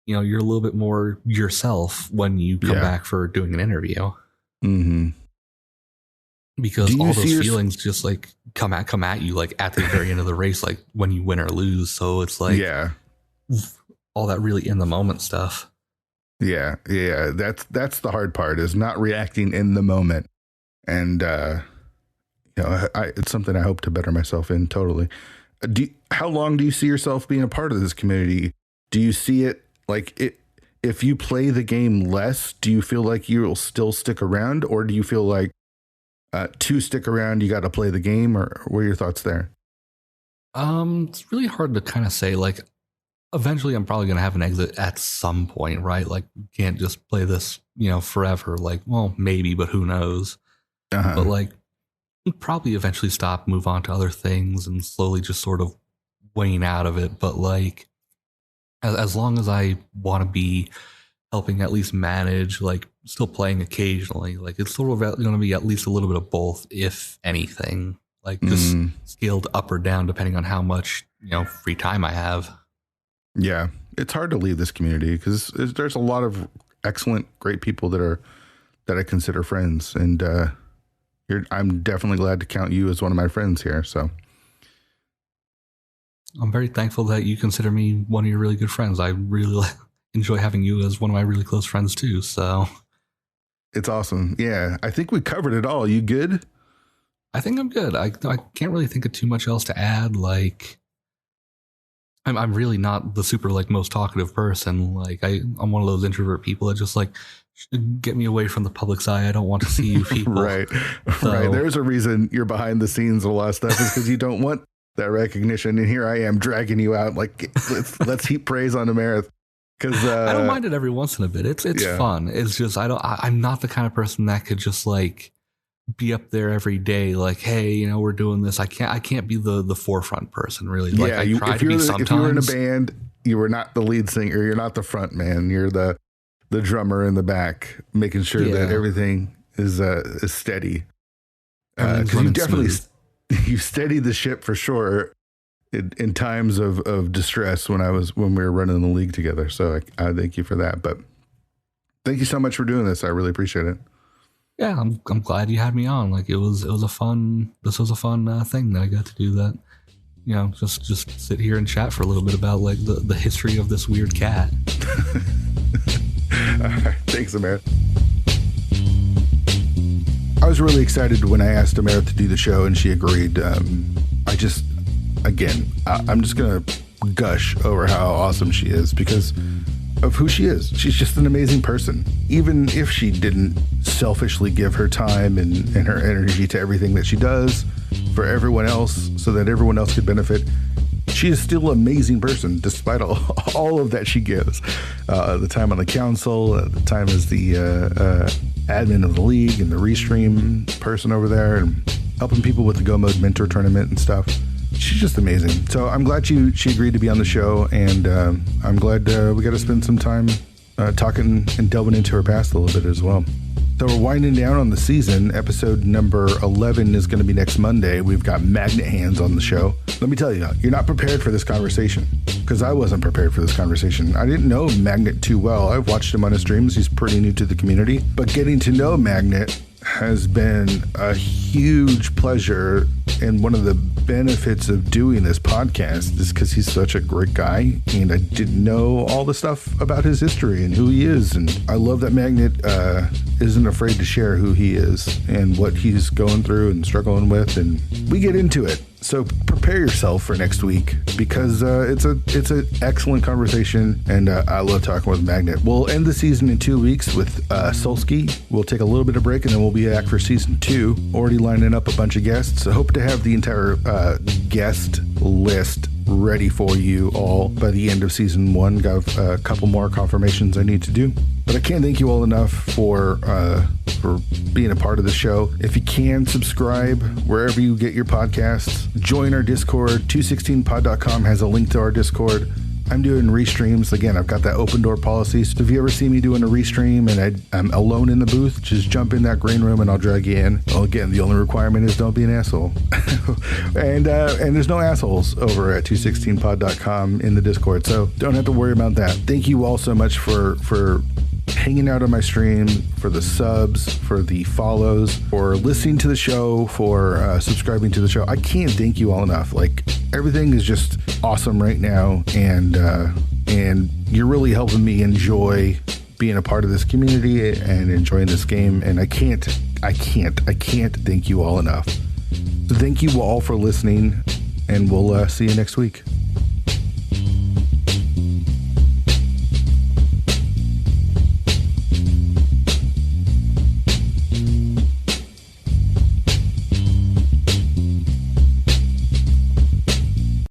you're a little bit more yourself when you come back for doing an interview. Because all those feelings just like come at you, like, at the very end of the race, like when you win or lose. So it's like, all that really in the moment stuff. Yeah. That's the hard part, is not reacting in the moment. And, it's something I hope to better myself in. Totally. How long do you see yourself being a part of this community? Do you see it like if you play the game less, do you feel like you'll still stick around, or do you feel like, to stick around, you got to play the game? Or what are your thoughts there? It's really hard to kind of say. Like, eventually I'm probably going to have an exit at some point, right? Like, you can't just play this, forever. Like, well, maybe, but who knows? But like, probably eventually stop, move on to other things, and slowly just sort of wane out of it. But like, as long as I want to be helping at least manage, like, still playing occasionally, like, it's sort of going to be at least a little bit of both, if anything, like, just scaled up or down depending on how much free time I have. Yeah, it's hard to leave this community because there's a lot of excellent, great people that I consider friends, and I'm definitely glad to count you as one of my friends here. So I'm very thankful that you consider me one of your really good friends. I really enjoy having you as one of my really close friends too. So it's awesome. Yeah, I think we covered it all. You good? I think I'm good. I can't really think of too much else to add. Like, I'm really not the super like most talkative person. Like, I'm one of those introvert people that just like, get me away from the public's eye. I don't want to see you people. Right. There's a reason you're behind the scenes. A lot of stuff is because you don't want that recognition. And here I am dragging you out. Like, let's heap praise on Amarith. Because I don't mind it every once in a bit. It's fun. It's just I'm not the kind of person that could just like be up there every day. Like, hey, you know, we're doing this. I can't be the forefront person really. Like I try to be sometimes. If you were in a band, you were not the lead singer. You're not the front man. You're the drummer in the back, making sure that everything is steady. Because you steadied the ship for sure in times of distress when we were running the league together. So I thank you for that. But thank you so much for doing this. I really appreciate it. Yeah, I'm glad you had me on. Like, this was a fun thing that I got to do that. You know, just sit here and chat for a little bit about like the history of this weird cat. All right, thanks, Amarith. I was really excited when I asked Amarith to do the show and she agreed. I'm just gonna gush over how awesome she is because of who she is. She's just an amazing person. Even if she didn't selfishly give her time and her energy to everything that she does for everyone else so that everyone else could benefit, she is still an amazing person despite all of that she gives. The time on the council, the time as the admin of the league and the restream person over there and helping people with the GMP Mentor Tournament and stuff. She's just amazing. So I'm glad she agreed to be on the show, and I'm glad we got to spend some time talking and delving into her past a little bit as well. So we're winding down on the season. Episode number 11 is going to be next Monday. We've got Magnet Hands on the show. Let me tell you, you're not prepared for this conversation because I wasn't prepared for this conversation. I didn't know Magnet too well. I've watched him on his streams. He's pretty new to the community, but getting to know Magnet has been a huge pleasure, and one of the benefits of doing this podcast is because he's such a great guy, and I didn't know all the stuff about his history and who he is, and I love that Magnet isn't afraid to share who he is and what he's going through and struggling with, and we get into it. So prepare yourself for next week because it's an excellent conversation, and I love talking with Magnet. We'll end the season in 2 weeks with Solski. We'll take a little bit of break, and then we'll be back for season 2. Already lining up a bunch of guests. So hope to have the entire guest list ready for you all by the end of season 1. Got a couple more confirmations I need to do. But I can't thank you all enough for being a part of the show. If you can, subscribe wherever you get your podcasts. Join our Discord. 216pod.com has a link to our Discord. I'm doing restreams. Again, I've got that open door policy. So if you ever see me doing a restream and I'm alone in the booth, just jump in that green room and I'll drag you in. Well, again, the only requirement is don't be an asshole. and there's no assholes over at 216pod.com in the Discord. So don't have to worry about that. Thank you all so much for hanging out on my stream, for the subs, for the follows, for listening to the show, for subscribing to the show. I can't thank you all enough. Like, everything is just awesome right now, and you're really helping me enjoy being a part of this community and enjoying this game. And I can't thank you all enough. So thank you all for listening, and we'll see you next week.